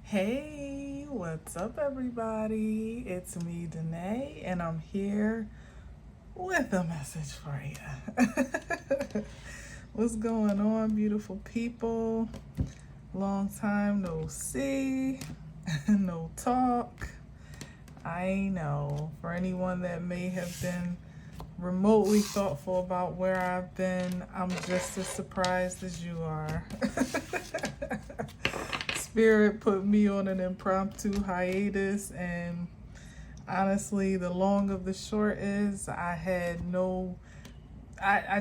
Hey, what's up, everybody? It's me, Danae, and I'm here with a message for you. What's going on, beautiful people? Long time no see, no talk. I know, for anyone that may have been remotely thoughtful about where I've been, I'm just as surprised as you are. Spirit put me on an impromptu hiatus, and honestly, the long of the short is I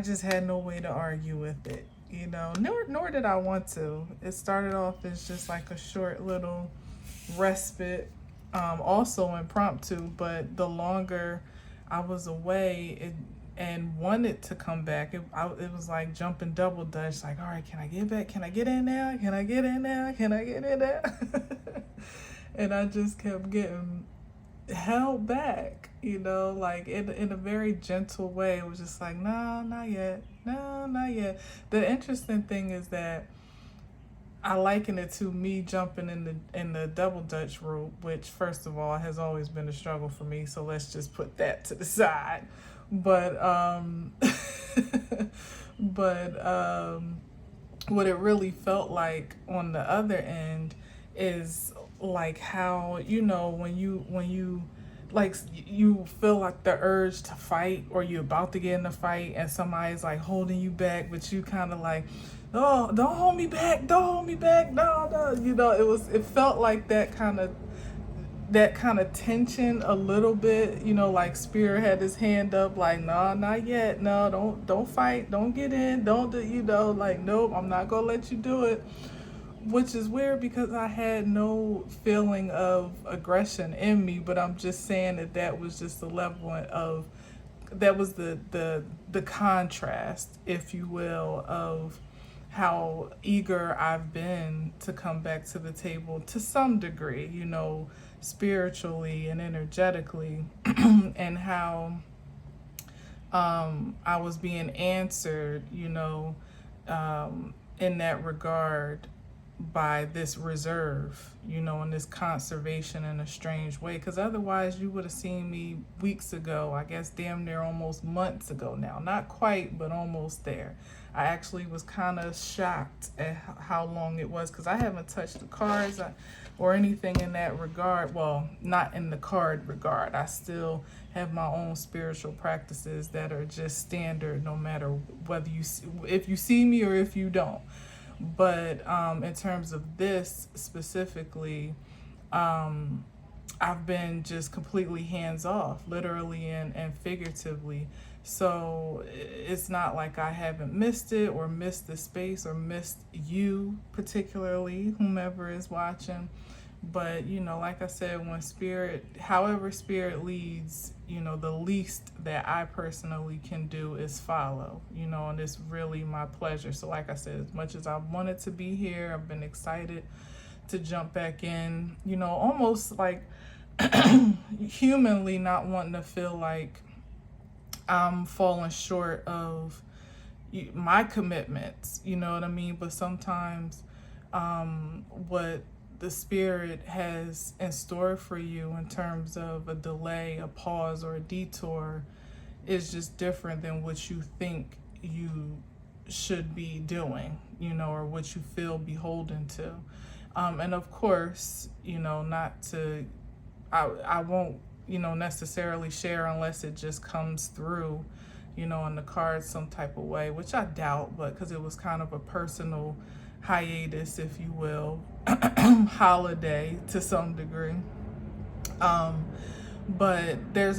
just had no way to argue with it, nor did I want to. It started off as just like a short little respite, also impromptu, but the longer I was away and wanted to come back, it was like jumping double dutch, like, all right, can I get back? Can I get in now? Can I get in now? Can I get in now? And I just kept getting held back, like in a very gentle way. It was just like, no, not yet. No, not yet. The interesting thing is that I liken it to me jumping in the double dutch route, which first of all has always been a struggle for me. So let's just put that to the side. But but what it really felt like on the other end is like how when you like you feel like the urge to fight, or you're about to get in a fight and somebody's like holding you back, but you kind of like, oh, don't hold me back, don't hold me back, no, no, it felt like that kind of tension a little bit, like Spirit had his hand up, like, no, not yet, no, don't fight, don't get in, don't do, like, nope, I'm not gonna let you do it. Which is weird because I had no feeling of aggression in me, but I'm just saying that was just the level of, that was the contrast, if you will, of how eager I've been to come back to the table to some degree, spiritually and energetically, and how I was being answered, in that regard by this reserve, and this conservation in a strange way. Because otherwise, you would have seen me weeks ago, I guess damn near almost months ago now. Not quite, but almost there. I actually was kind of shocked at how long it was, because I haven't touched the cards or anything in that regard. Well, not in the card regard. I still have my own spiritual practices that are just standard, no matter whether if you see me or if you don't. But in terms of this specifically, I've been just completely hands off, literally and figuratively. So it's not like I haven't missed it or missed the space or missed you, particularly, whomever is watching. But, like I said, however Spirit leads, the least that I personally can do is follow, and it's really my pleasure. So like I said, as much as I wanted to be here, I've been excited to jump back in, almost like humanly not wanting to feel like I'm falling short of my commitments, you know what I mean? But sometimes what the Spirit has in store for you in terms of a delay, a pause, or a detour is just different than what you think you should be doing, or what you feel beholden to. And of course, not to, I won't, necessarily share unless it just comes through, in the cards some type of way, which I doubt, but because it was kind of a personal hiatus, if you will, holiday to some degree. But it's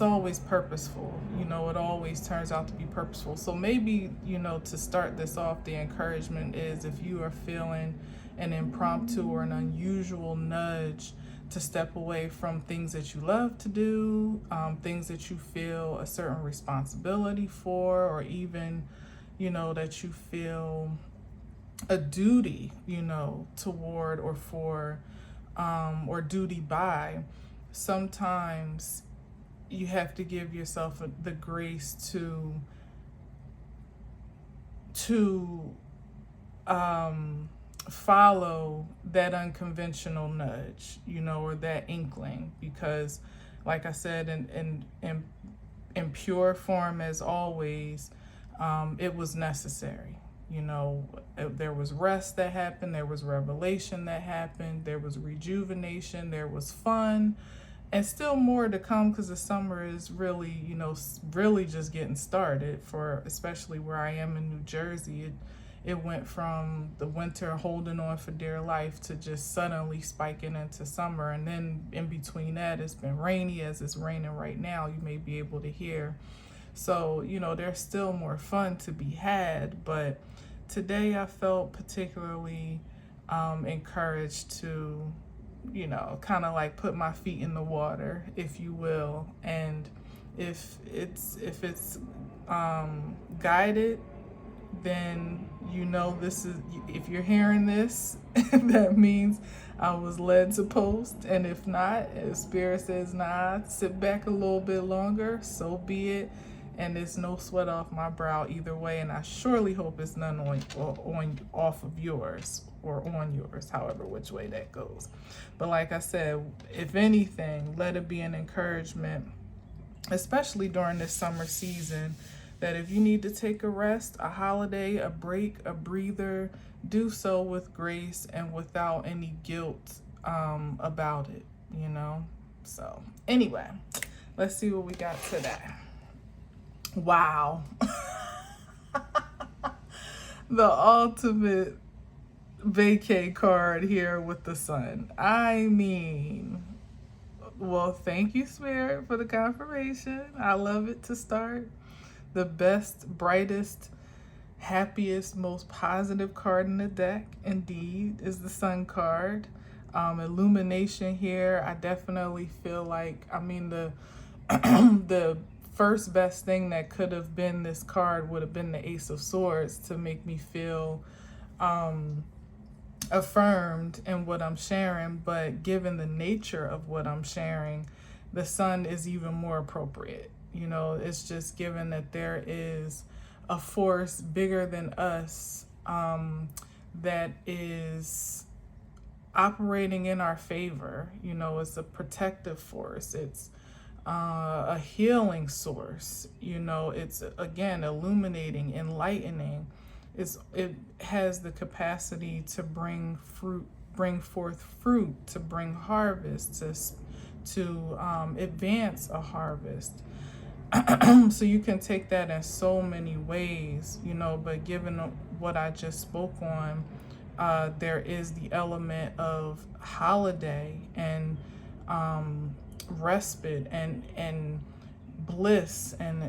always purposeful, it always turns out to be purposeful. So maybe, to start this off, the encouragement is, if you are feeling an impromptu or an unusual nudge to step away from things that you love to do, things that you feel a certain responsibility for, or even, that you feel a duty, toward or for, or duty by, sometimes you have to give yourself the grace to follow that unconventional nudge, you know, or that inkling, because like I said, in pure form as always, it was necessary. You know, there was rest that happened, there was revelation that happened, there was rejuvenation, there was fun, and still more to come, because the summer is really, you know, really just getting started for, especially where I am in New Jersey. It went from the winter holding on for dear life to just suddenly spiking into summer. And then in between that, it's been rainy, as it's raining right now, you may be able to hear. So, you know, there's still more fun to be had. But today I felt particularly encouraged to, you know, kind of like put my feet in the water, if you will. And if it's guided, then you know, this is, if you're hearing this, that means I was led to post. And if not, if Spirit says, nah, sit back a little bit longer, so be it. And there's no sweat off my brow either way. And I surely hope it's none on off of yours, or on yours, however which way that goes. But like I said, if anything, let it be an encouragement, especially during this summer season, that if you need to take a rest, a holiday, a break, a breather, do so with grace and without any guilt about it, you know? So anyway, let's see what we got today. Wow. The ultimate vacay card here with the sun. I mean, well, thank you, Spirit, for the confirmation. I love it to start. The best, brightest, happiest, most positive card in the deck, indeed, is the Sun card. Illumination here. I definitely feel like, I mean, the the first best thing that could have been this card would have been the Ace of Swords, to make me feel affirmed in what I'm sharing. But given the nature of what I'm sharing, the Sun is even more appropriate. You know, it's just given that there is a force bigger than us that is operating in our favor. You know, it's a protective force. It's a healing source. You know, it's, again, illuminating, enlightening. It has the capacity to bring forth fruit, to bring harvest, to advance a harvest. So you can take that in so many ways, you know, but given what I just spoke on, there is the element of holiday and respite and bliss and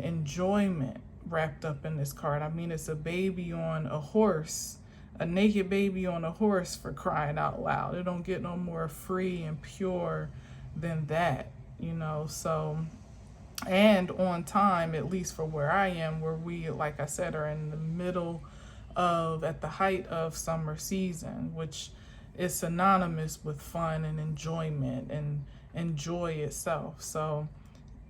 enjoyment wrapped up in this card. I mean, it's a baby on a horse, a naked baby on a horse, for crying out loud. It don't get no more free and pure than that, you know. So, and on time, at least for where I am, where we, like I said, are in the middle of, at the height of summer season, which is synonymous with fun and enjoyment and joy itself. So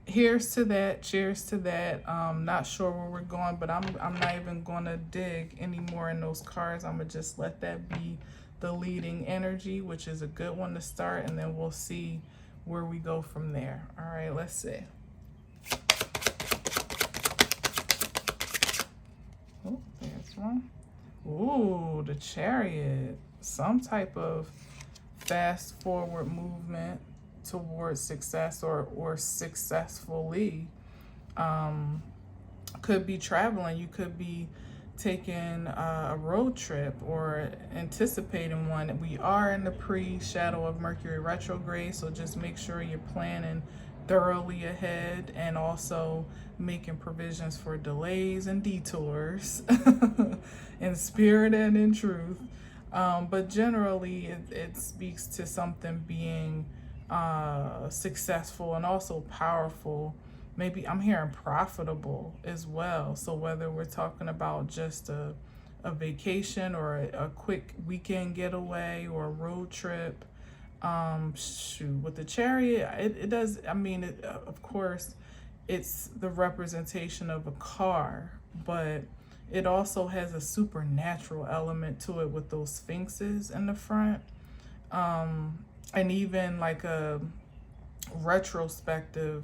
here's to that, cheers to that. Not sure where we're going, but I'm not even gonna dig anymore in those cards. I'm gonna just let that be the leading energy, which is a good one to start, and then we'll see where we go from there. All right, let's see. Oh, there's one. Ooh, the Chariot. Some type of fast forward movement towards success, or successfully. Could be traveling. You could be taking a road trip or anticipating one. We are in the pre-shadow of Mercury retrograde, so just make sure you're planning thoroughly ahead, and also making provisions for delays and detours in spirit and in truth. But generally, it speaks to something being successful and also powerful. Maybe I'm hearing profitable as well. So whether we're talking about just a vacation, or a quick weekend getaway, or a road trip, with the Chariot, it does, I mean, of course, it's the representation of a car, but it also has a supernatural element to it with those sphinxes in the front. And even like a retrospective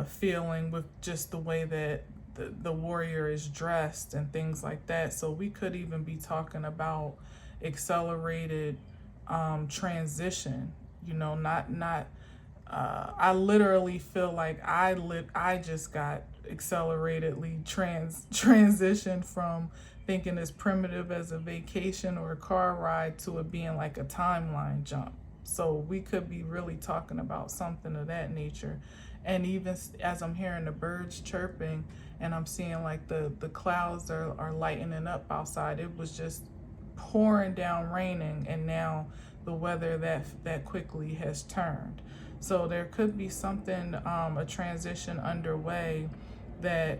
feeling with just the way that the warrior is dressed and things like that. So we could even be talking about accelerated transition, not I literally feel like I just got acceleratedly transitioned from thinking as primitive as a vacation or a car ride to it being like a timeline jump. So we could be really talking about something of that nature. And even as I'm hearing the birds chirping and I'm seeing like the clouds are lightening up outside, it was just pouring down raining, and now the weather that quickly has turned. So there could be something, a transition underway that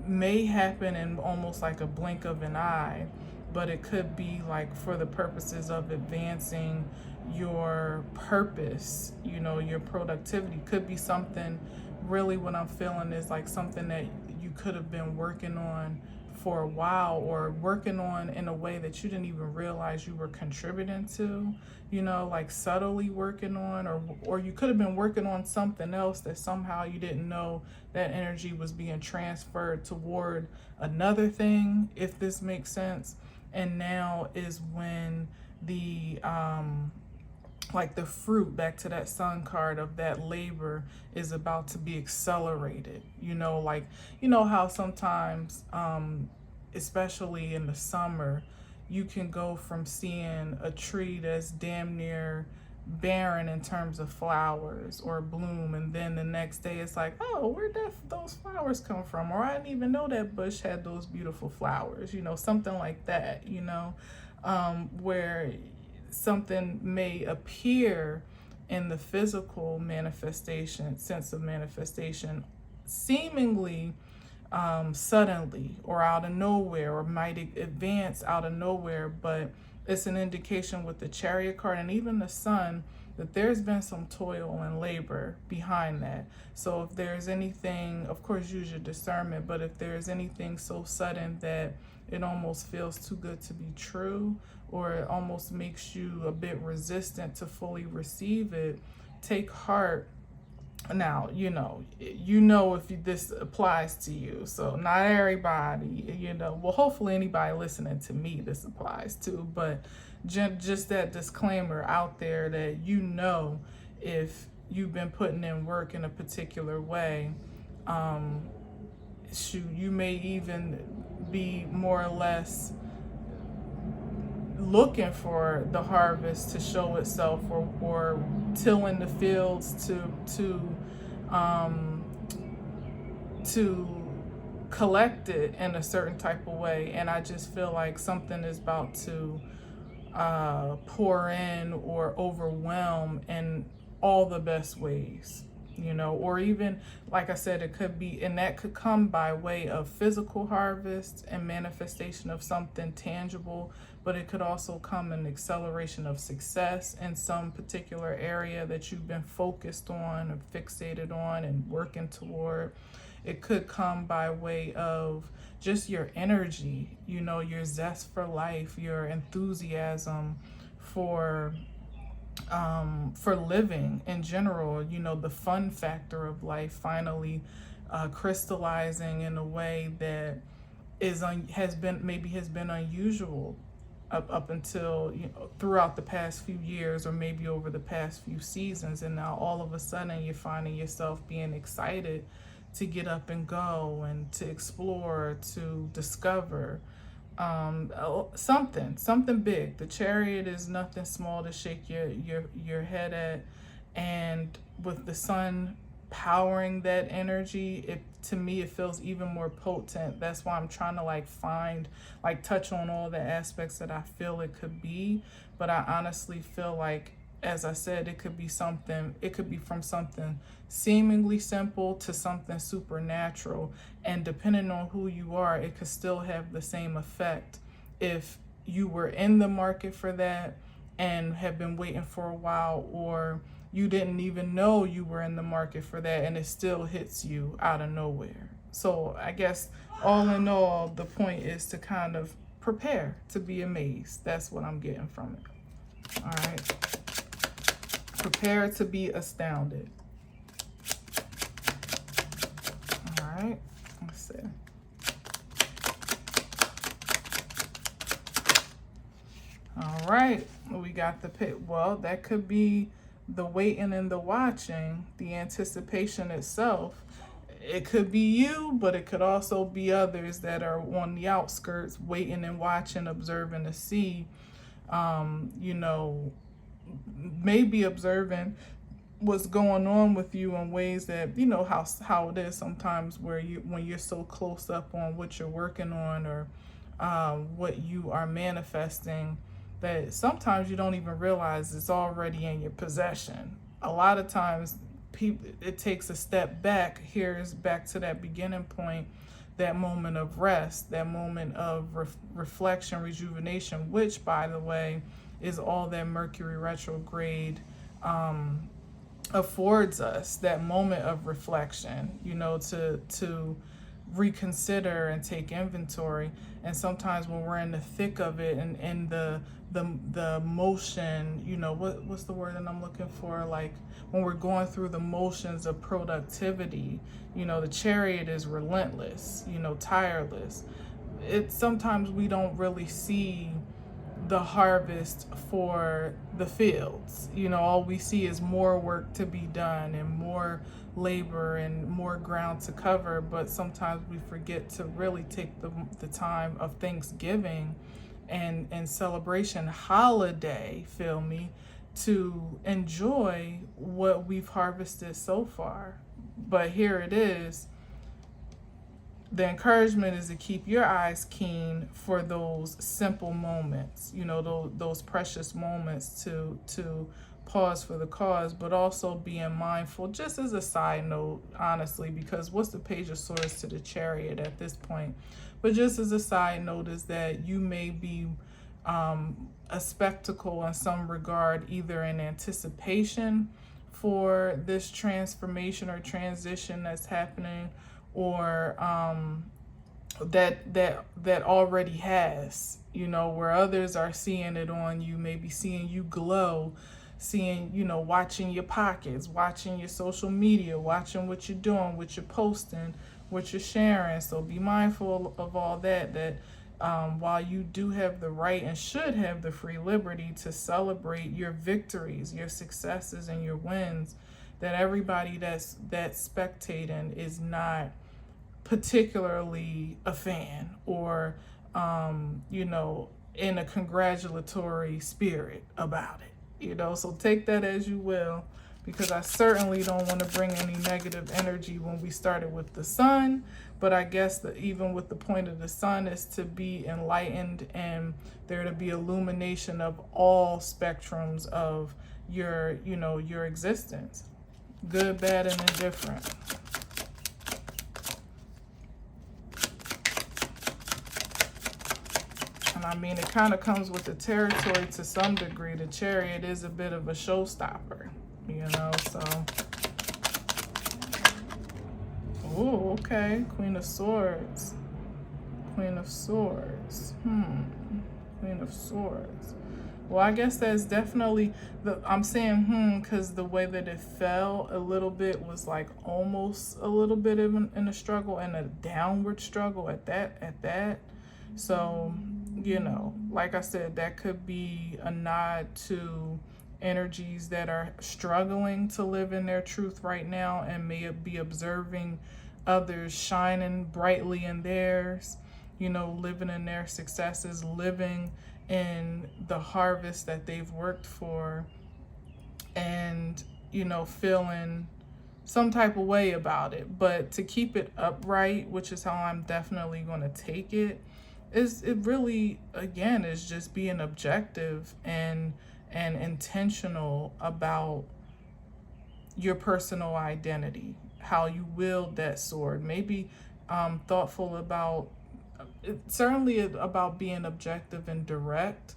may happen in almost like a blink of an eye, but it could be like for the purposes of advancing your purpose, your productivity. Could be something, really what I'm feeling is like something that you could have been working on for a while, or working on in a way that you didn't even realize you were contributing to, like subtly working on, or you could have been working on something else that somehow you didn't know that energy was being transferred toward another thing, if this makes sense. And now is when the like the fruit, back to that sun card, of that labor is about to be accelerated. Like, how sometimes, especially in the summer, you can go from seeing a tree that's damn near barren in terms of flowers or bloom, and then the next day it's like, oh, where'd those flowers come from? Or I didn't even know that bush had those beautiful flowers, something like that, where something may appear in the physical manifestation, sense of manifestation, seemingly suddenly or out of nowhere, or might advance out of nowhere, but it's an indication with the Chariot card and even the Sun that there's been some toil and labor behind that. So if there's anything, of course, use your discernment, but if there's anything so sudden that it almost feels too good to be true, or it almost makes you a bit resistant to fully receive it, take heart. Now, if this applies to you. So not everybody, well, hopefully anybody listening to me, this applies to, but just that disclaimer out there that, if you've been putting in work in a particular way, you may even be more or less looking for the harvest to show itself, or tilling the fields to collect it in a certain type of way. And I just feel like something is about to pour in or overwhelm in all the best ways, or even, like I said, it could be, and that could come by way of physical harvest and manifestation of something tangible, but it could also come in acceleration of success in some particular area that you've been focused on or fixated on and working toward. It could come by way of just your energy, your zest for life, your enthusiasm for living in general, the fun factor of life finally crystallizing in a way that has been unusual up until throughout the past few years, or maybe over the past few seasons. And now all of a sudden you're finding yourself being excited to get up and go and to explore, to discover something big. The Chariot is nothing small to shake your head at, and with the Sun powering that energy, to me it feels even more potent. That's why I'm trying to touch on all the aspects that I feel it could be. But I honestly feel like, as I said, it could be from something seemingly simple to something supernatural. And depending on who you are, it could still have the same effect if you were in the market for that and have been waiting for a while, or you didn't even know you were in the market for that and it still hits you out of nowhere. So I guess all in all, the point is to kind of prepare to be amazed. That's what I'm getting from it. All right. Prepare to be astounded. All right. Let's see. All right. We got the pit. Well, that could be the waiting and the watching, the anticipation itself. It could be you, but it could also be others that are on the outskirts, waiting and watching, observing to see, you know, maybe observing what's going on with you in ways that, you know, how it is sometimes where you, when you're so close up on what you're working on, or what you are manifesting, that sometimes you don't even realize it's already in your possession. A lot of times people, it takes a step back. Here's back to that beginning point, that moment of rest, that moment of reflection, rejuvenation, which, by the way, is all that Mercury retrograde affords us, that moment of reflection, you know, to reconsider and take inventory. And sometimes when we're in the thick of it, and in the motion, you know, what's the word that I'm looking for, like when we're going through the motions of productivity, you know, the chariot is relentless, you know, tireless. It sometimes we don't really see the harvest for the fields. You know, all we see is more work to be done and more labor and more ground to cover. But sometimes we forget to really take the time of Thanksgiving and celebration, holiday, feel me, to enjoy what we've harvested so far. But here it is. The encouragement is to keep your eyes keen for those simple moments, you know, those precious moments, to pause for the cause, but also being mindful, just as a side note, honestly, because what's the Page of Swords to the Chariot at this point? But just as a side note, is that you may be a spectacle in some regard, either in anticipation for this transformation or transition that's happening, or that already has, you know, where others are seeing it on you, maybe seeing you glow, seeing, you know, watching your pockets, watching your social media, watching what you're doing, what you're posting, what you're sharing. So be mindful of all that while you do have the right and should have the free liberty to celebrate your victories, your successes, and your wins, that everybody that's spectating is not particularly a fan, or you know, in a congratulatory spirit about it, you know. So take that as you will, because I certainly don't want to bring any negative energy when we started with the sun. But I guess that even with the point of the sun is to be enlightened, and there to be illumination of all spectrums of your, you know, your existence, good, bad, and indifferent. And I mean, it kind of comes with the territory to some degree. The Chariot is a bit of a showstopper, you know, so. Oh, okay. Queen of Swords. Queen of Swords. Queen of Swords. Well, I guess that's definitely I'm saying because the way that it fell a little bit was like almost a little bit of in a struggle, and a downward struggle at that. So, you know, like I said, that could be a nod to energies that are struggling to live in their truth right now, and may be observing others shining brightly in theirs, you know, living in their successes, living in the harvest that they've worked for, and, you know, feeling some type of way about it. But to keep it upright, which is how I'm definitely going to take it, is it really, again, is just being objective and intentional about your personal identity, how you wield that sword. Maybe thoughtful about, certainly about being objective and direct,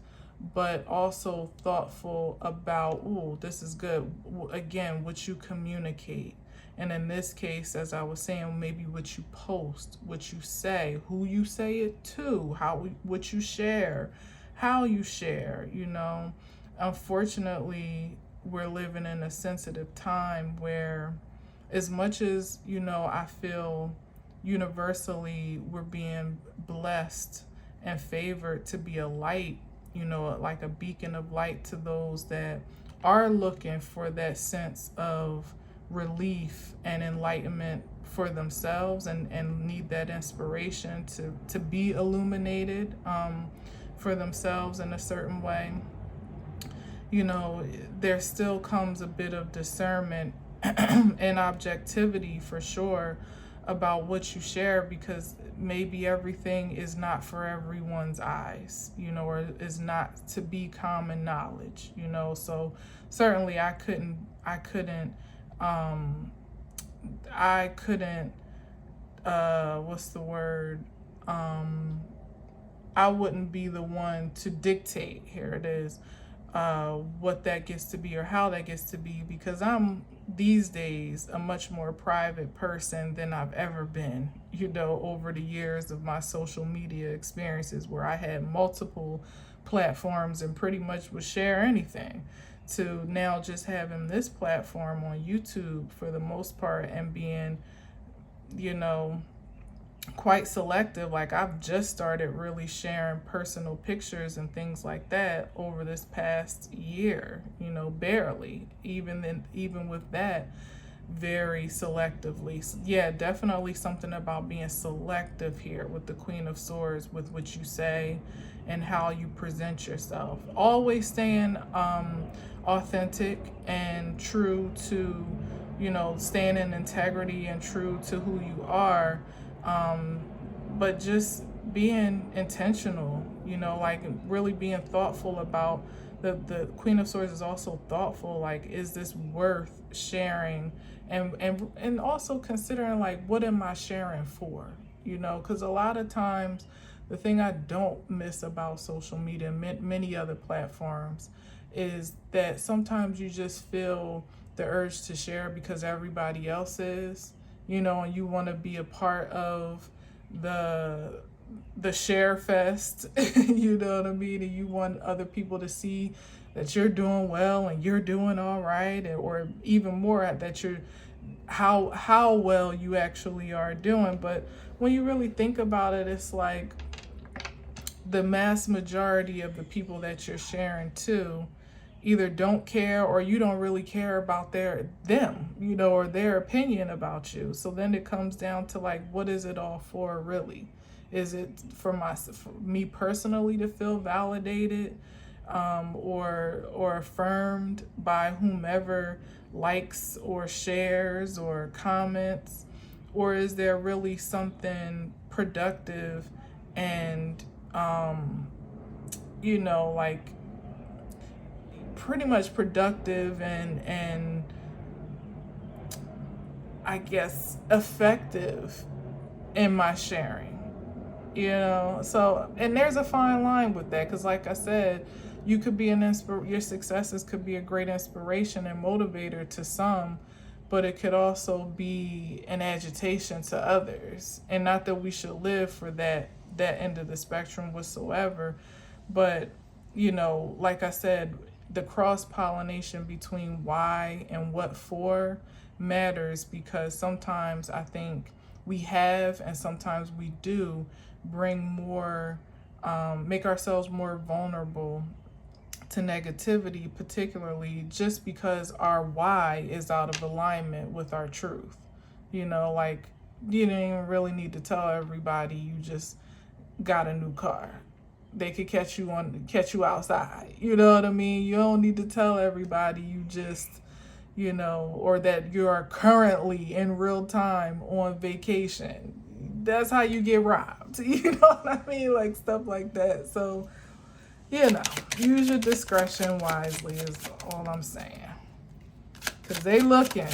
but also thoughtful about, ooh, this is good. Again, what you communicate, And in this case, as I was saying, maybe what you post, what you say, who you say it to, what you share, how you share, Unfortunately, we're living in a sensitive time where, as much as, I feel universally we're being blessed and favored to be a light, like a beacon of light to those that are looking for that sense of relief and enlightenment for themselves, and need that inspiration to be illuminated for themselves in a certain way. There still comes a bit of discernment and objectivity for sure about what you share, because maybe everything is not for everyone's eyes, or is not to be common knowledge, so certainly I couldn't what's the word, I wouldn't be the one to dictate, here it is, what that gets to be or how that gets to be, because I'm these days a much more private person than I've ever been, over the years of my social media experiences, where I had multiple platforms and pretty much would share anything, to now just having this platform on YouTube for the most part and being, quite selective. Like, I've just started really sharing personal pictures and things like that over this past year, barely, even with that, very selectively. So, yeah, definitely something about being selective here with the Queen of Swords, with what you say and how you present yourself. Always staying authentic and true to, staying in integrity and true to who you are. But just being intentional, like really being thoughtful about the Queen of Swords is also thoughtful. Like, is this worth sharing? And also considering, like, what am I sharing for? Because a lot of times the thing I don't miss about social media and many other platforms is that sometimes you just feel the urge to share because everybody else is, and you want to be a part of the share fest, you know what I mean? And you want other people to see that you're doing well and you're doing all right, or even more that you're how well you actually are doing. But when you really think about it, it's like the mass majority of the people that you're sharing to either don't care, or you don't really care about them, or their opinion about you. So then it comes down to, like, what is it all for really? Is it for me personally to feel validated, or affirmed by whomever likes or shares or comments? Or is there really something productive and, like, pretty much productive and I guess effective in my sharing, so, and there's a fine line with that, because like I said, you could be your successes could be a great inspiration and motivator to some, but it could also be an agitation to others. And not that we should live for that end of the spectrum whatsoever, but like I said, the cross-pollination between why and what for matters, because sometimes I think we have, and sometimes we do, bring more, make ourselves more vulnerable to negativity, particularly just because our why is out of alignment with our truth. Like, you don't even really need to tell everybody you just got a new car. They could catch you outside. You know what I mean? You don't need to tell everybody you just, or that you are currently in real time on vacation. That's how you get robbed. You know what I mean? Like, stuff like that. So, use your discretion wisely is all I'm saying. Because they looking.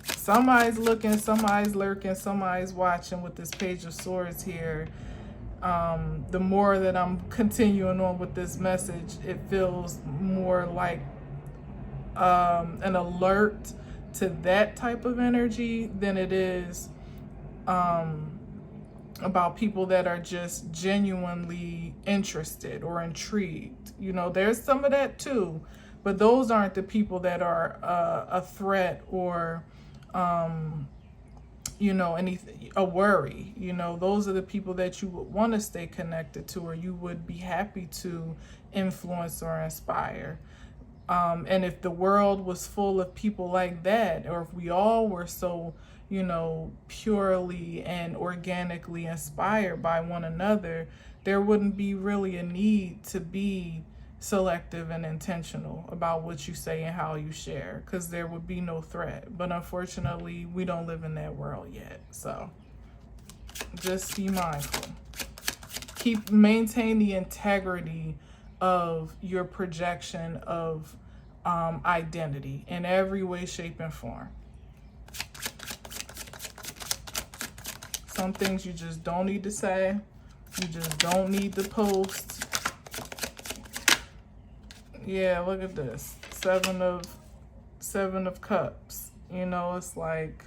Somebody's looking, somebody's lurking, somebody's watching with this Page of Swords here. The more that I'm continuing on with this message, it feels more like an alert to that type of energy than it is about people that are just genuinely interested or intrigued. You know, there's some of that too, but those aren't the people that are a threat or, you know, anything, a worry. You know, those are the people that you would want to stay connected to, or you would be happy to influence or inspire. And if the world was full of people like that, or if we all were so, you know, purely and organically inspired by one another, there wouldn't be really a need to be selective and intentional about what you say and how you share, because there would be no threat. But unfortunately, we don't live in that world yet. So just be mindful. Maintain the integrity of your projection of identity in every way, shape, and form. Some things you just don't need to say. You just don't need to post. Yeah, look at this. Seven of Cups. You know, it's like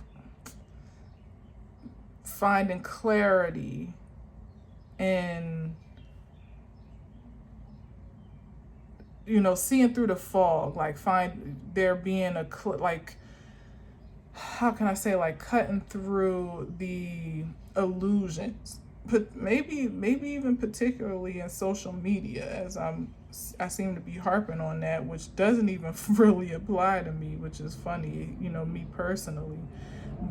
finding clarity in, you know, seeing through the fog, like there being like, how can I say, like cutting through the illusions, but maybe even particularly in social media, as I seem to be harping on that, which doesn't even really apply to me, which is funny, you know, me personally,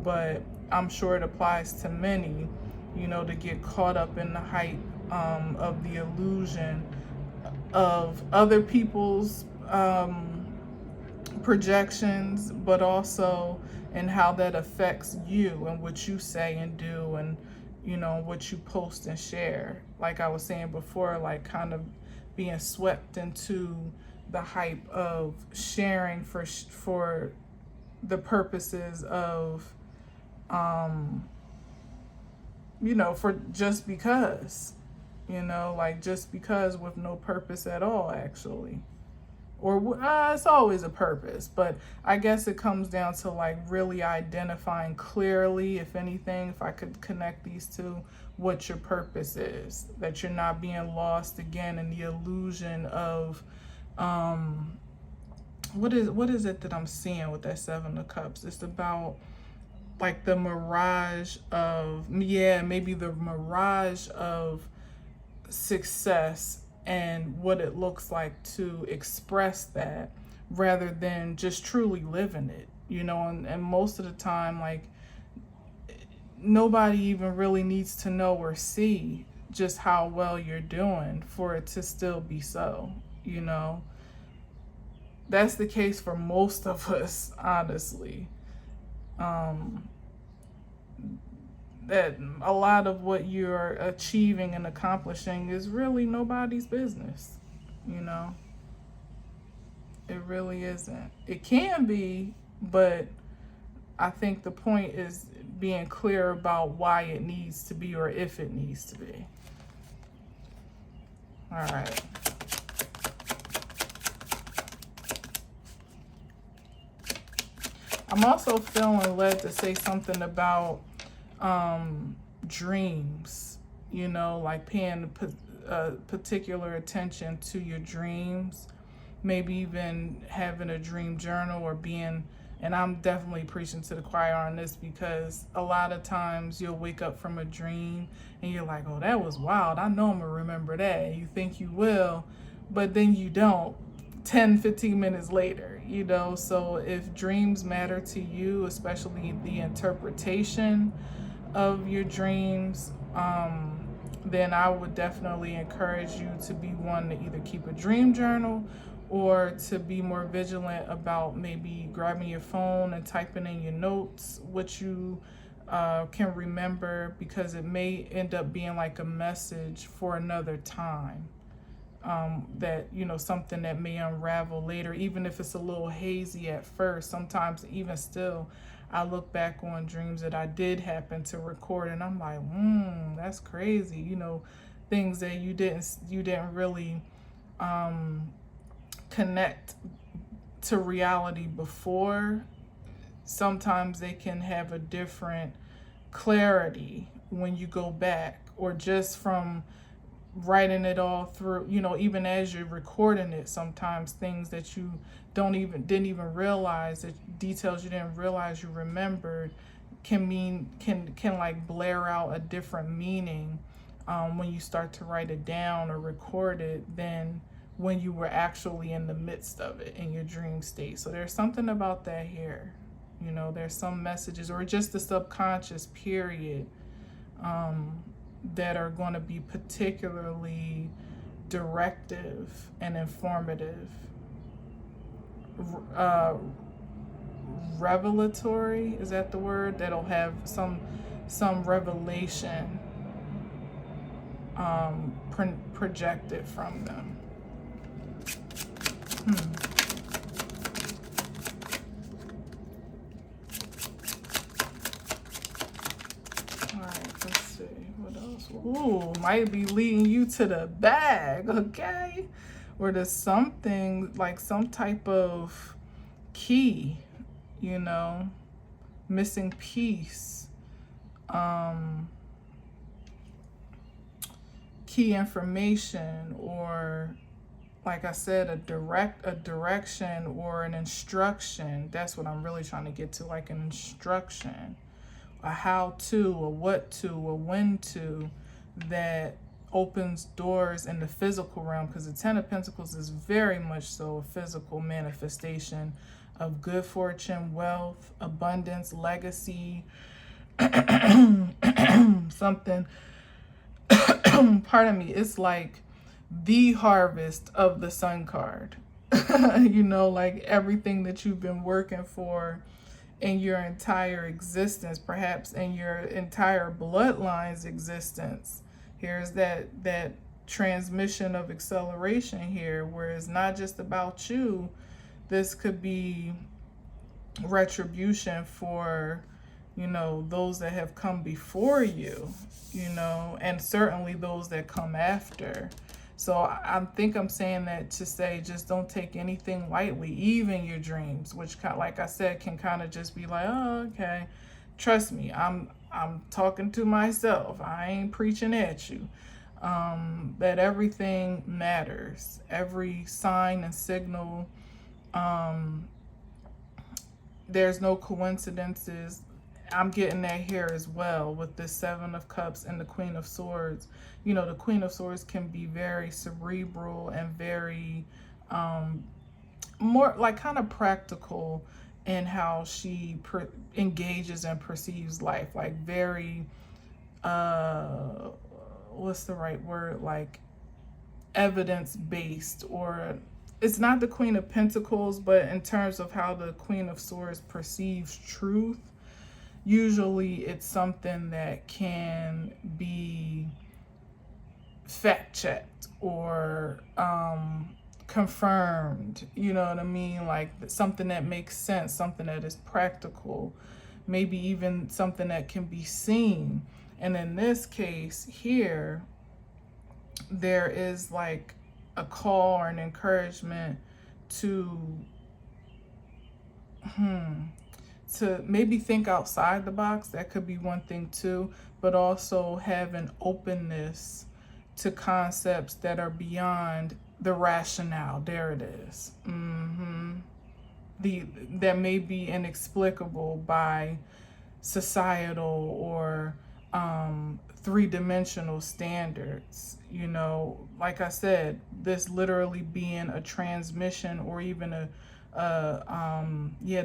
but I'm sure it applies to many, you know, to get caught up in the hype of the illusion of other people's projections, but also in how that affects you and what you say and do, and, you know, what you post and share. Like I was saying before, like kind of being swept into the hype of sharing for the purposes of, you know, for just because, you know, like just because, with no purpose at all, actually. Or it's always a purpose, but I guess it comes down to like really identifying clearly, if anything, if I could connect these two, what your purpose is, that you're not being lost again in the illusion of what is it that I'm seeing with that Seven of Cups. It's about like the mirage of, yeah, maybe the mirage of success and what it looks like to express that, rather than just truly living it, you know. And most of the time, like, nobody even really needs to know or see just how well you're doing for it to still be so, you know. That's the case for most of us, honestly. That a lot of what you're achieving and accomplishing is really nobody's business, you know. It really isn't. It can be, but I think the point is being clear about why it needs to be, or if it needs to be. All right. I'm also feeling led to say something about dreams, you know, like paying particular attention to your dreams, maybe even having a dream journal, or being, and I'm definitely preaching to the choir on this, because a lot of times you'll wake up from a dream and you're like, oh, that was wild, I know I'm gonna remember that, and you think you will, but then you don't 10-15 minutes later, you know. So if dreams matter to you, especially the interpretation of your dreams, then I would definitely encourage you to be one to either keep a dream journal, or to be more vigilant about maybe grabbing your phone and typing in your notes what you can remember, because it may end up being like a message for another time. That, you know, something that may unravel later, even if it's a little hazy at first. Sometimes even still, I look back on dreams that I did happen to record, and I'm like, that's crazy. You know, things that you didn't really connect to reality before, sometimes they can have a different clarity when you go back, or just from writing it all through, even as you're recording it, sometimes things that you didn't even realize, that details you didn't realize you remembered, can like blare out a different meaning when you start to write it down or record it than when you were actually in the midst of it in your dream state. So there's something about that here. There's some messages, or just the subconscious period, that are going to be particularly directive and informative, revelatory, is that the word? That'll have some revelation projected from them. Alright, let's see. What else? Ooh, might be leading you to the bag, okay? Or there's something, like some type of key, missing piece. Key information, or like I said, a direction or an instruction. That's what I'm really trying to get to, like an instruction, a how to, a what to, a when to, that opens doors in the physical realm, because the Ten of Pentacles is very much so a physical manifestation of good fortune, wealth, abundance, legacy, something. Pardon me, it's like the harvest of the Sun card. Like everything that you've been working for in your entire existence, perhaps in your entire bloodline's existence. Here's that transmission of acceleration here, where it's not just about you. This could be retribution for those that have come before you, and certainly those that come after. So I think I'm saying that to say, just don't take anything lightly, even your dreams, which, like I said, can kind of just be like, oh, okay, trust me, I'm talking to myself. I ain't preaching at you. That everything matters. Every sign and signal. There's no coincidences. I'm getting that here as well with the Seven of Cups and the Queen of Swords. The Queen of Swords can be very cerebral and very more like kind of practical in how she engages and perceives life. Like very, what's the right word? Like evidence-based, or it's not the Queen of Pentacles, but in terms of how the Queen of Swords perceives truth, usually it's something that can be fact-checked or confirmed, you know what I mean? Like something that makes sense, something that is practical, maybe even something that can be seen. And in this case here, there is like a call or an encouragement to maybe think outside the box. That could be one thing too, but also have an openness to concepts that are beyond the rationale. There it is. That may be inexplicable by societal or three-dimensional standards. Like I said, this literally being a transmission, or even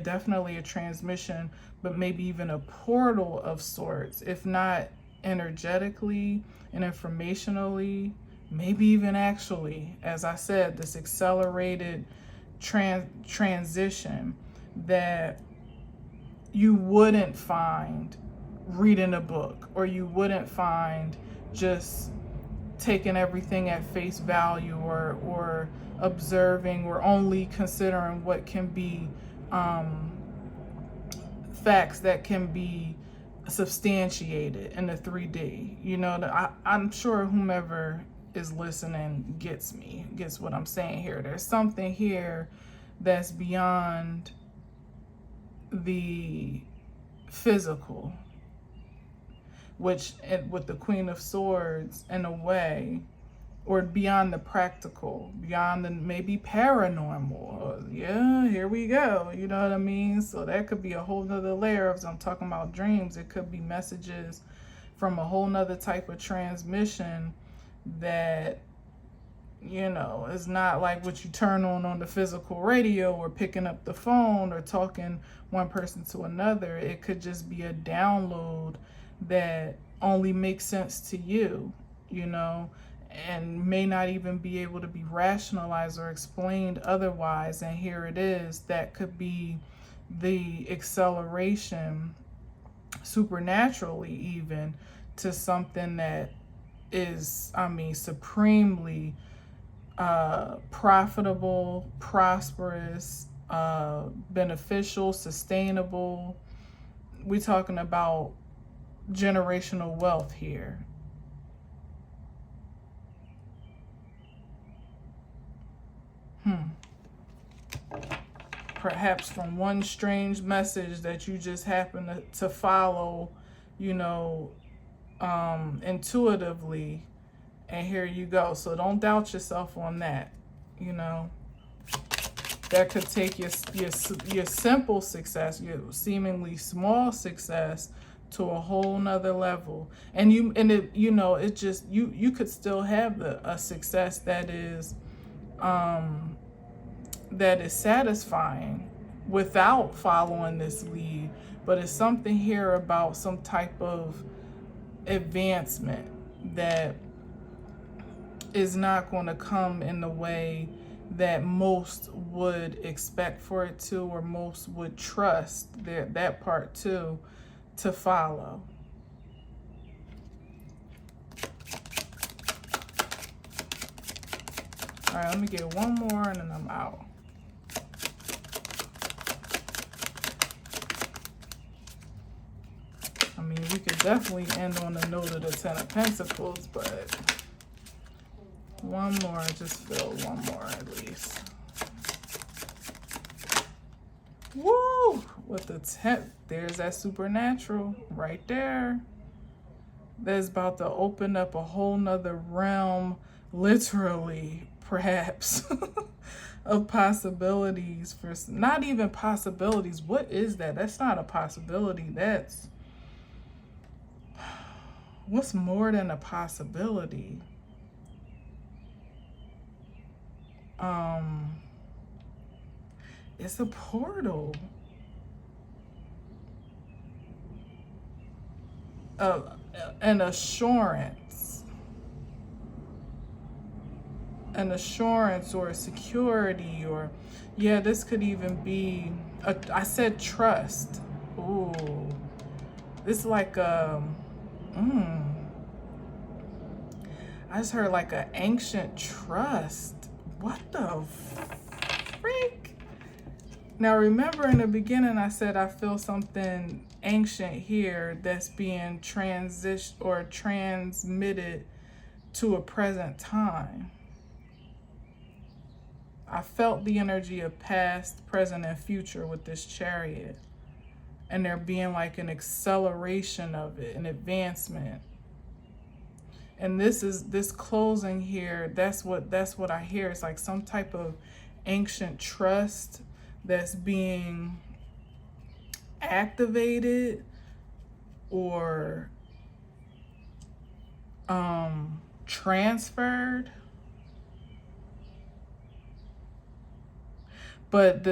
definitely a transmission, but maybe even a portal of sorts, if not energetically and informationally, maybe even actually, as I said, this accelerated transition that you wouldn't find reading a book, or you wouldn't find just taking everything at face value, or observing, or only considering what can be facts that can be substantiated in the 3D. I'm sure whomever is listening gets what I'm saying here. There's something here that's beyond the physical, which with the Queen of Swords, in a way, or beyond the practical, beyond the maybe paranormal. Yeah, here we go. You know what I mean? So that could be a whole nother layer. If I'm talking about dreams, it could be messages from a whole nother type of transmission that, you know, it's not like what you turn on the physical radio, or picking up the phone, or talking one person to another. It could just be a download that only makes sense to you, you know, and may not even be able to be rationalized or explained otherwise. And here it is. That could be the acceleration, supernaturally even, to something that is, I mean, supremely profitable, prosperous, beneficial, sustainable. We're talking about generational wealth here. Perhaps from one strange message that you just happen to follow, you know, intuitively, and here you go. So don't doubt yourself on that, you know. That could take your simple success, your seemingly small success, to a whole nother level. And it, you know, it just, you could still have a success that is satisfying without following this lead. But it's something here about some type of advancement that is not going to come in the way that most would expect for it to, or most would trust that part to follow. All right, let me get one more and then I'm out. I mean, we could definitely end on the note of the Ten of Pentacles, but one more. I just feel one more at least. Woo! With the 10th, there's that supernatural right there. That's about to open up a whole nother realm, literally, perhaps, of possibilities. For not even possibilities. What is that? That's not a possibility. That's, what's more than a possibility? It's a portal. An assurance. An assurance or a security, or, yeah, this could even be, I said trust. Ooh. This is like I just heard like an ancient trust. What the freak? Now remember, in the beginning I said I feel something ancient here that's being transitioned or transmitted to a present time. I felt the energy of past, present, and future with this Chariot. And there being like an acceleration of it, an advancement. And this closing here, that's what I hear. It's like some type of ancient trust that's being activated or transferred. But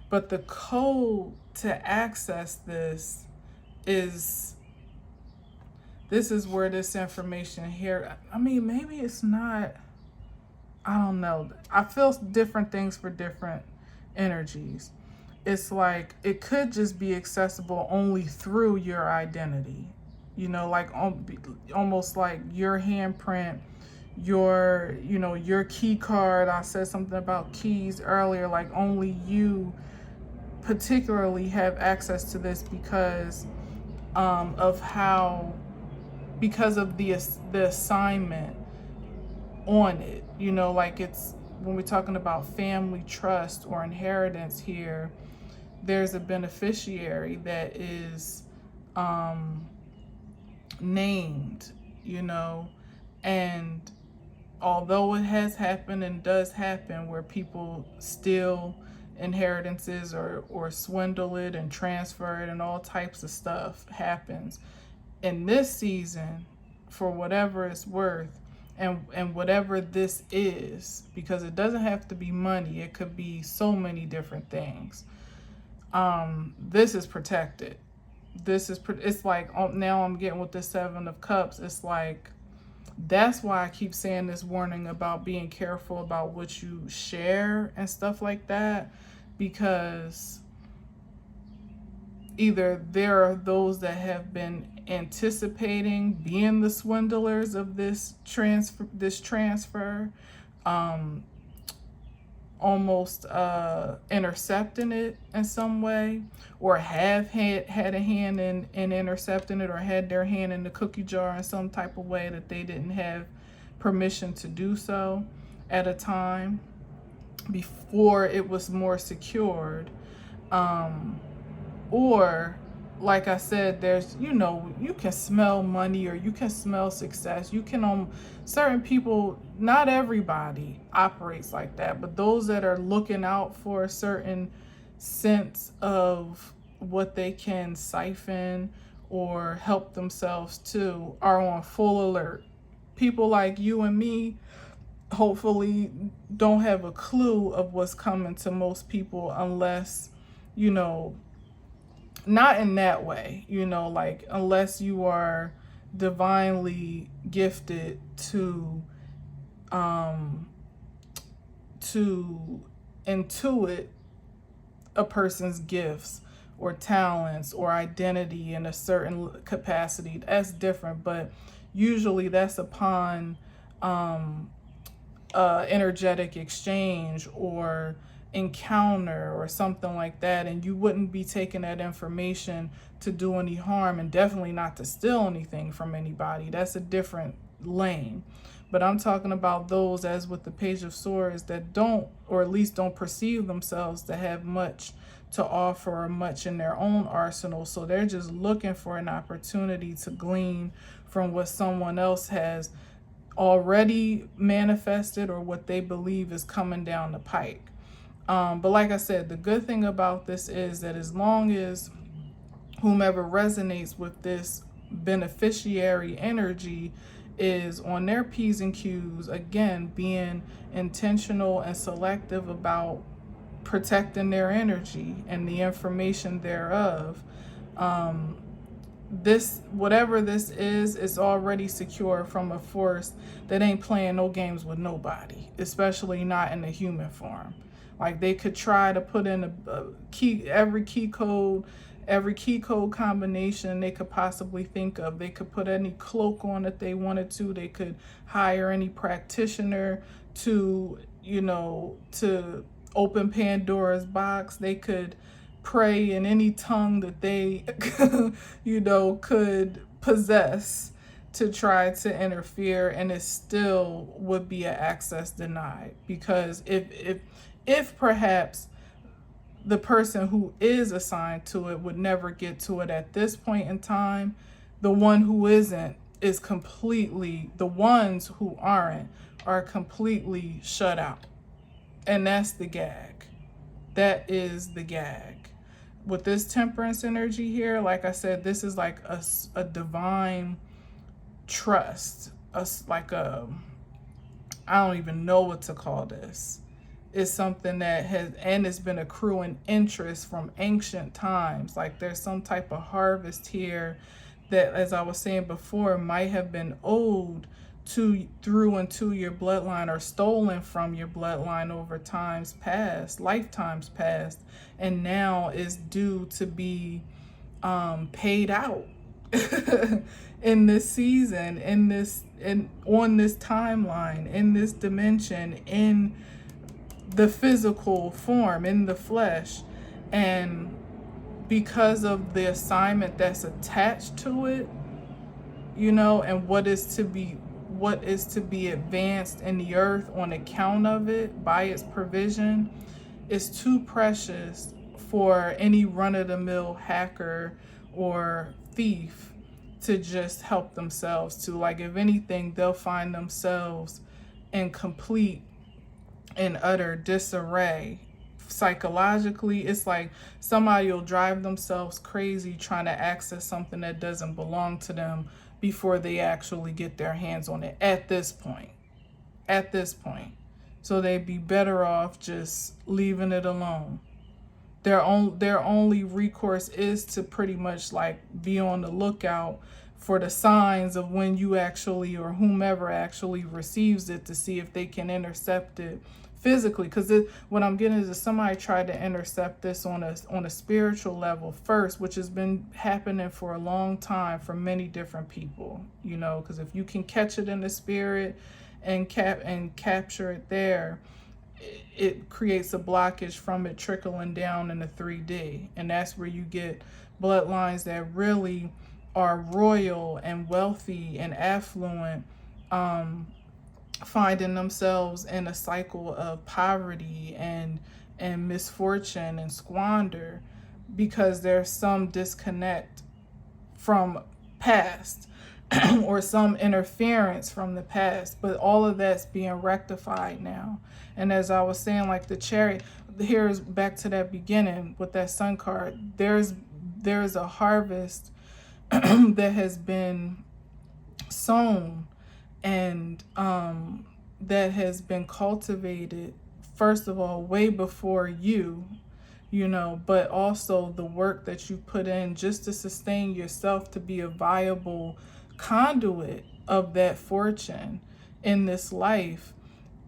but the code to access this is where this information here, I mean, maybe it's not, I don't know. I feel different things for different energies. It's like, it could just be accessible only through your identity. You know, like almost like your handprint, your, you know, your key card. I said something about keys earlier, like only you particularly have access to this because of how, because of the assignment on it, you know, like it's when we're talking about family trust or inheritance here, there's a beneficiary that is named, you know, and although it has happened and does happen where people steal inheritances or swindle it and transfer it and all types of stuff happens, in this season, for whatever it's worth, and whatever this is, because it doesn't have to be money, it could be so many different things. This is protected. It's like, now I'm getting with the 7 of Cups. It's like, that's why I keep saying this warning about being careful about what you share and stuff like that, because either there are those that have been anticipating being the swindlers of this transfer, almost intercepting it in some way, or have had a hand in intercepting it, or had their hand in the cookie jar in some type of way that they didn't have permission to do so at a time before it was more secured. Or like I said, there's, you know, you can smell money or you can smell success. You can, certain people, not everybody operates like that, but those that are looking out for a certain sense of what they can siphon or help themselves to are on full alert. People like you and me hopefully don't have a clue of what's coming to most people, unless, you know, not in that way, you know, like unless you are divinely gifted to intuit a person's gifts or talents or identity in a certain capacity. That's different, but usually that's upon energetic exchange or encounter or something like that, and you wouldn't be taking that information to do any harm, and definitely not to steal anything from anybody. That's a different lane. But I'm talking about those, as with the Page of Swords, that don't, or at least don't perceive themselves to have much to offer or much in their own arsenal, so they're just looking for an opportunity to glean from what someone else has already manifested or what they believe is coming down the pike. But like I said, the good thing about this is that as long as whomever resonates with this beneficiary energy is on their P's and Q's, again, being intentional and selective about protecting their energy and the information thereof, this, whatever this is already secure from a force that ain't playing no games with nobody, especially not in the human form. Like, they could try to put in a key, every key code combination they could possibly think of. They could put any cloak on if they wanted to. They could hire any practitioner to, you know, to open Pandora's box. They could pray in any tongue that they, you know, could possess to try to interfere, and it still would be an access denied. Because if perhaps the person who is assigned to it would never get to it at this point in time, the one who isn't is completely, the ones who aren't are completely shut out. And that's the gag. That is the gag. With this Temperance energy here, like I said, this is like a divine trust. Like a, I don't even know what to call this. Is something that has, and it's been accruing interest from ancient times. Like, there's some type of harvest here that, as I was saying before, might have been owed to, through into your bloodline, or stolen from your bloodline over times past, lifetimes past, and now is due to be paid out in this season, on this timeline, in this dimension, in the physical form, in the flesh. And because of the assignment that's attached to it, you know, and what is to be, what is to be advanced in the earth on account of it, by its provision, is too precious for any run-of-the-mill hacker or thief to just help themselves to. Like, if anything, they'll find themselves in complete and utter disarray. Psychologically, it's like somebody will drive themselves crazy trying to access something that doesn't belong to them before they actually get their hands on it at this point. So they'd be better off just leaving it alone. Their only recourse is to pretty much like be on the lookout for the signs of when you actually, or whomever actually receives it, to see if they can intercept it physically. Because what I'm getting is that somebody tried to intercept this on a spiritual level first, which has been happening for a long time for many different people, you know, because if you can catch it in the spirit and capture it there, it creates a blockage from it trickling down in the 3D. And that's where you get bloodlines that really are royal and wealthy and affluent, finding themselves in a cycle of poverty and misfortune and squander, because there's some disconnect from past or some interference from the past. But all of that's being rectified now. And as I was saying, like the chariot, here's back to that beginning with that sun card. There's a harvest that has been sown and that has been cultivated, first of all, way before you know, but also the work that you put in just to sustain yourself, to be a viable conduit of that fortune in this life,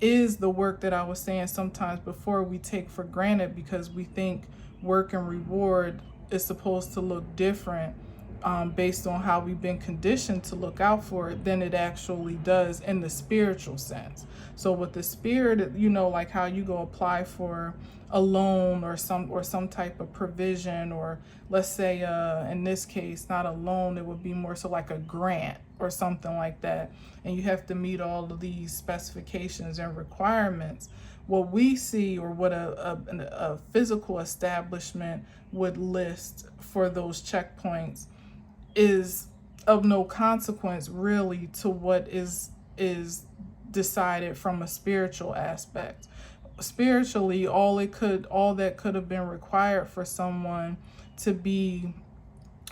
is the work that I was saying sometimes before we take for granted, because we think work and reward is supposed to look different based on how we've been conditioned to look out for it than it actually does in the spiritual sense. So with the spirit, you know, like how you go apply for a loan or some type of provision, or let's say in this case, not a loan, it would be more so like a grant or something like that, and you have to meet all of these specifications and requirements. What we see, or what a physical establishment would list for those checkpoints, is of no consequence really to what is decided from a spiritual aspect. Spiritually, all that could have been required for someone to be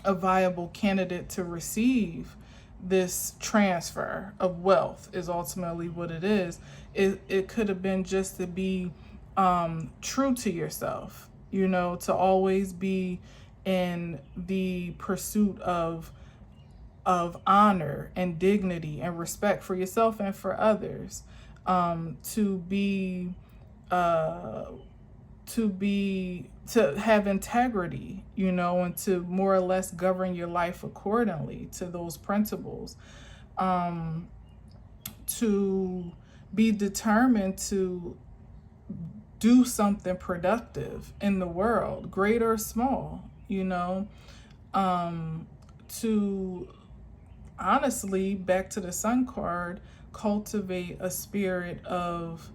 a viable candidate to receive this transfer of wealth is ultimately what it is. It could have been just to be true to yourself, you know, to always be in the pursuit of honor and dignity and respect for yourself and for others, to have integrity, you know, and to more or less govern your life accordingly to those principles, to be determined to do something productive in the world, great or small, you know, to honestly, back to the sun card, cultivate a spirit of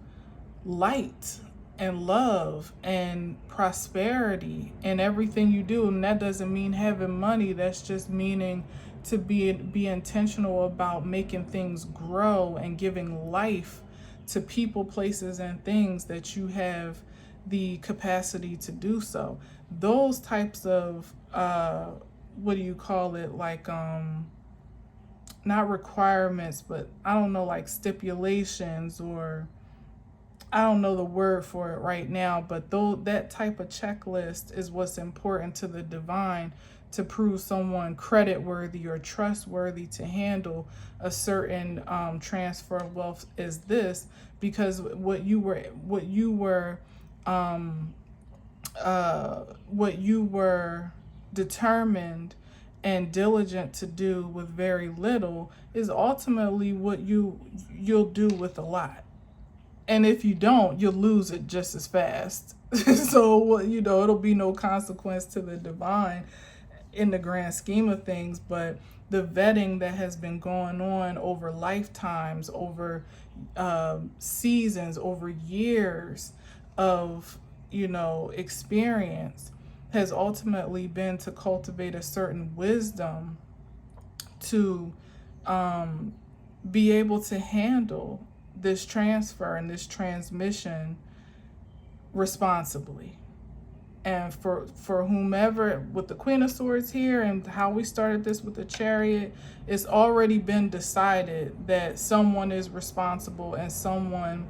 light and love and prosperity in everything you do. And that doesn't mean having money. That's just meaning to be intentional about making things grow and giving life to people, places, and things that you have the capacity to do so. Those types of what do you call it, like not requirements, but I don't know, like stipulations, or I don't know the word for it right now, but that type of checklist is what's important to the divine to prove someone credit worthy or trustworthy to handle a certain transfer of wealth is this, because what you were determined and diligent to do with very little is ultimately what you'll do with a lot. And if you don't, you'll lose it just as fast. So, you know, it'll be no consequence to the divine. in the grand scheme of things, but the vetting that has been going on over lifetimes, over seasons, over years of, experience, has ultimately been to cultivate a certain wisdom to be able to handle this transfer and this transmission responsibly. And for whomever, with the Queen of Swords here and how we started this with the Chariot, it's already been decided that someone is responsible and someone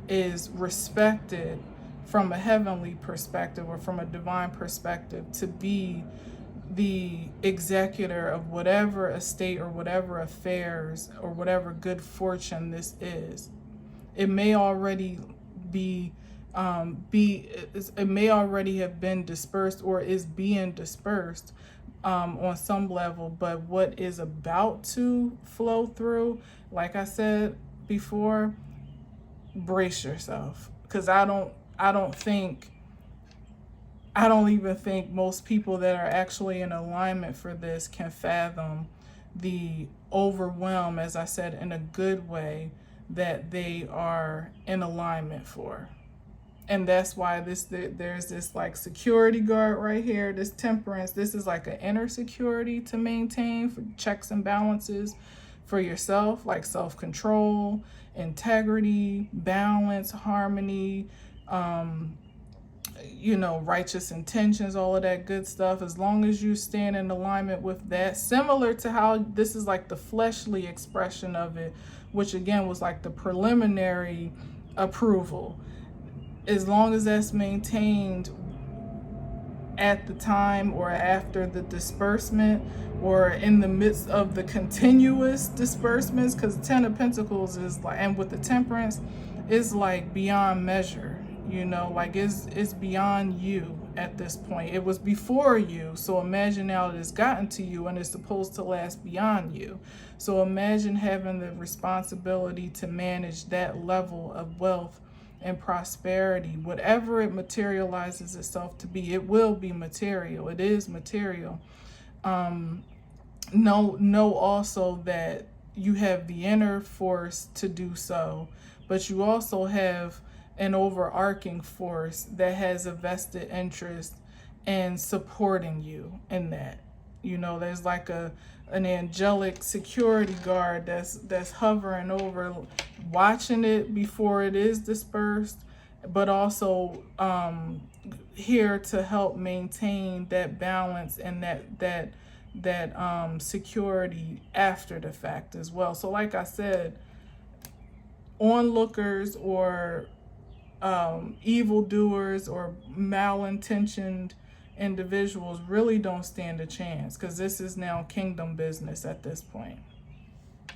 is respected from a heavenly perspective or from a divine perspective to be the executor of whatever estate or whatever affairs or whatever good fortune this is. It may already it may already have been dispersed or is being dispersed on some level, but what is about to flow through, like I said before, brace yourself, because I don't even think most people that are actually in alignment for this can fathom the overwhelm, as I said, in a good way, that they are in alignment for. And that's why there's this like security guard right here, this temperance. This is like an inner security to maintain for checks and balances for yourself, like self-control, integrity, balance, harmony, righteous intentions, all of that good stuff. As long as you stand in alignment with that, similar to how this is like the fleshly expression of it, which again was like the preliminary approval. As long as that's maintained at the time or after the disbursement or in the midst of the continuous disbursements, because 10 of Pentacles is like, and with the temperance, is like beyond measure, like it's beyond you at this point. It was before you, so imagine now it has gotten to you and it's supposed to last beyond you. So imagine having the responsibility to manage that level of wealth and prosperity. Whatever it materializes itself to be, it will be material. It is material. Know also that you have the inner force to do so, but you also have an overarching force that has a vested interest in supporting you in that. There's like an angelic security guard that's hovering over, watching it before it is dispersed, but also here to help maintain that balance and that security after the fact as well. So like I said, onlookers or evildoers or malintentioned individuals really don't stand a chance, because this is now kingdom business at this point.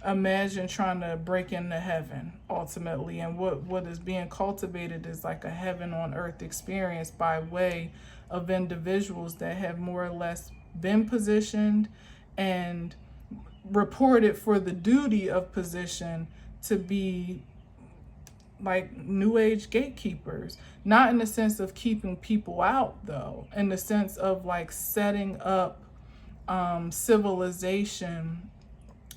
Imagine trying to break into heaven ultimately, and what is being cultivated is like a heaven on earth experience by way of individuals that have more or less been positioned and reported for the duty of position to be like new age gatekeepers, not in the sense of keeping people out though, in the sense of like setting up civilization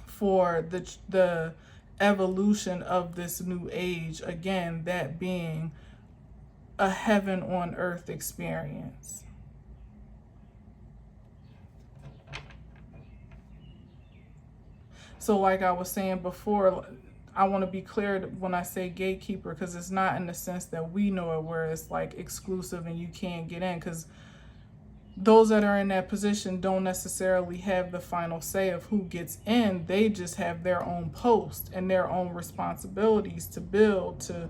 for the evolution of this new age, again, that being a heaven on earth experience. So like I was saying before, I want to be clear when I say gatekeeper, because it's not in the sense that we know it, where it's like exclusive and you can't get in, because those that are in that position don't necessarily have the final say of who gets in. They just have their own post and their own responsibilities to build, to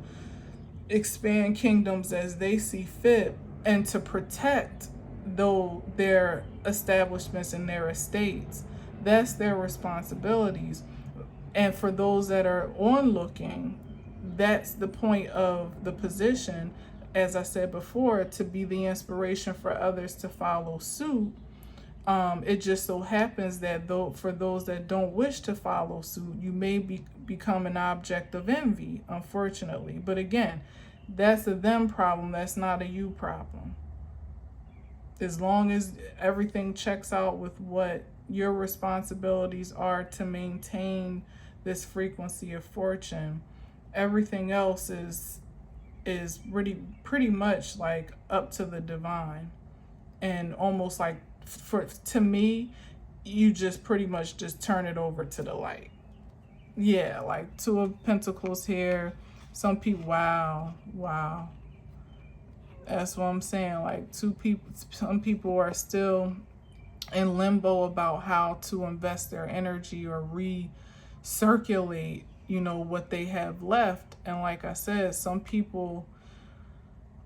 expand kingdoms as they see fit, and to protect their establishments and their estates. That's their responsibilities. And for those that are onlooking, that's the point of the position, as I said before, to be the inspiration for others to follow suit. It just so happens that for those that don't wish to follow suit, you may become an object of envy, unfortunately. But again, that's a them problem. That's not a you problem. As long as everything checks out with what your responsibilities are to maintain this frequency of fortune, everything else is pretty much like up to the divine. And almost like, for to me, you just pretty much just turn it over to the light. Yeah, like Two of Pentacles here. Some people, wow. That's what I'm saying. Like some people are still in limbo about how to invest their energy or recirculate, what they have left. And like I said, some people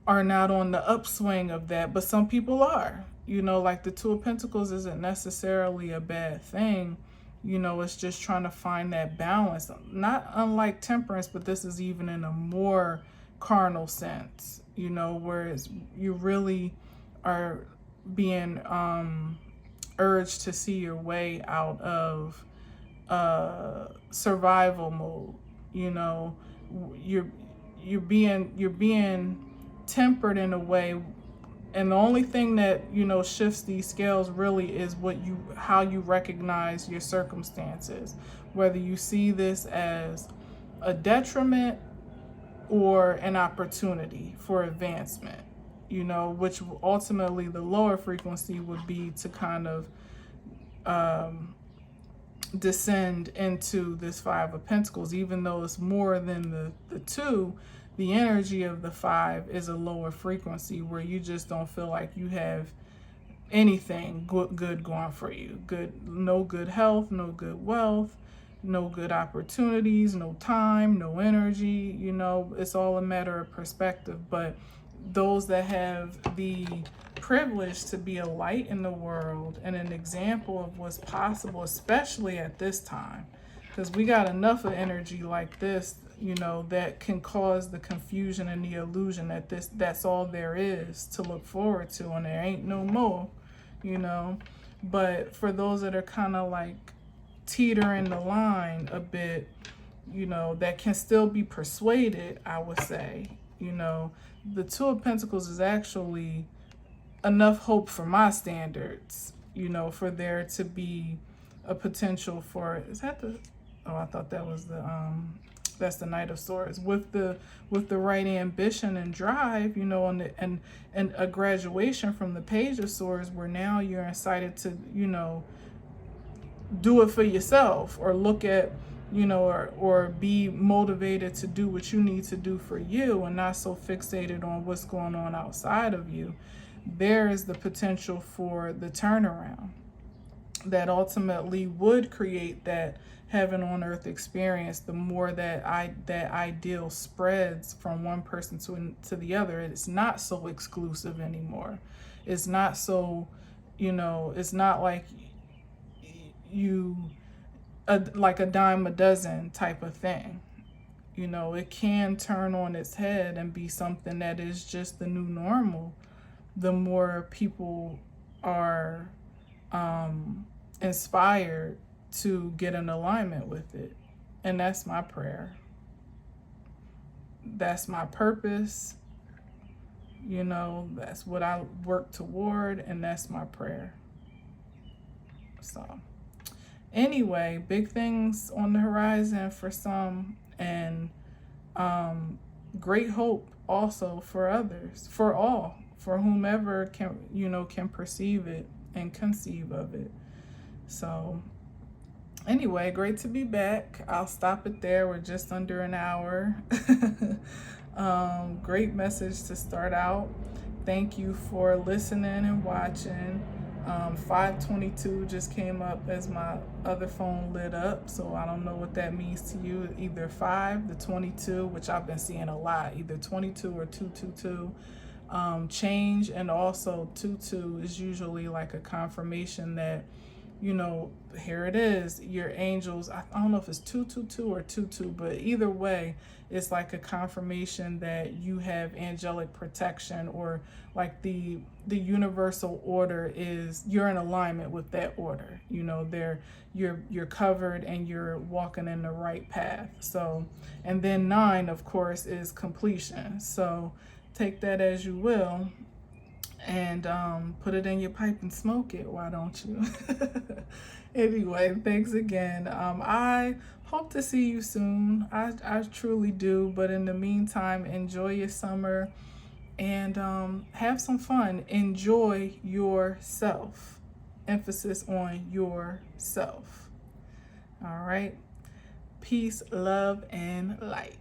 are not on the upswing of that, but some people are. Like the Two of Pentacles isn't necessarily a bad thing. It's just trying to find that balance. Not unlike Temperance, but this is even in a more carnal sense, whereas you really are being urged to see your way out of survival mode. You're being tempered in a way, and the only thing that shifts these scales really is how you recognize your circumstances, whether you see this as a detriment or an opportunity for advancement, which ultimately the lower frequency would be to kind of descend into this Five of Pentacles. Even though it's more than the two, the energy of the five is a lower frequency where you just don't feel like you have anything good going for you. No good health, no good wealth, no good opportunities, no time, no energy. It's all a matter of perspective. But those that have the privilege to be a light in the world and an example of what's possible, especially at this time, because we got enough of energy like this, that can cause the confusion and the illusion that that's all there is to look forward to, and there ain't no more, But for those that are kind of like teetering the line a bit, that can still be persuaded, I would say, the Two of Pentacles is actually enough hope for my standards, for there to be a potential for, is that the, oh, I thought that was that's the Knight of Swords, with the right ambition and drive, and a graduation from the Page of Swords, where now you're incited to, do it for yourself, or look at, or be motivated to do what you need to do for you, and not so fixated on what's going on outside of you. There is the potential for the turnaround that ultimately would create that heaven on earth experience. The more that ideal spreads from one person to the other, it's not so exclusive anymore. It's not so, it's not like like a dime a dozen type of thing. It can turn on its head and be something that is just the new normal, the more people are inspired to get in alignment with it. And that's my prayer. That's my purpose. That's what I work toward, and that's my prayer. So anyway, big things on the horizon for some, and great hope also for others, for all, for whomever can perceive it and conceive of it. So anyway, great to be back. I'll stop it there. We're just under an hour. Great message to start out. Thank you for listening and watching. 522 just came up as my other phone lit up, so I don't know what that means to you. Either 5, the 22, which I've been seeing a lot, either 22 or 222. Change, and also 22 is usually like a confirmation that, here it is, your angels, I don't know if it's 222 or 22, but either way, it's like a confirmation that you have angelic protection, or like the universal order is, you're in alignment with that order. You're covered and you're walking in the right path. So, and then 9, of course, is completion. So take that as you will. and put it in your pipe and smoke it. Why don't you? Anyway, thanks again. I hope to see you soon. I truly do. But in the meantime, enjoy your summer and have some fun. Enjoy yourself. Emphasis on yourself. All right. Peace, love, and light.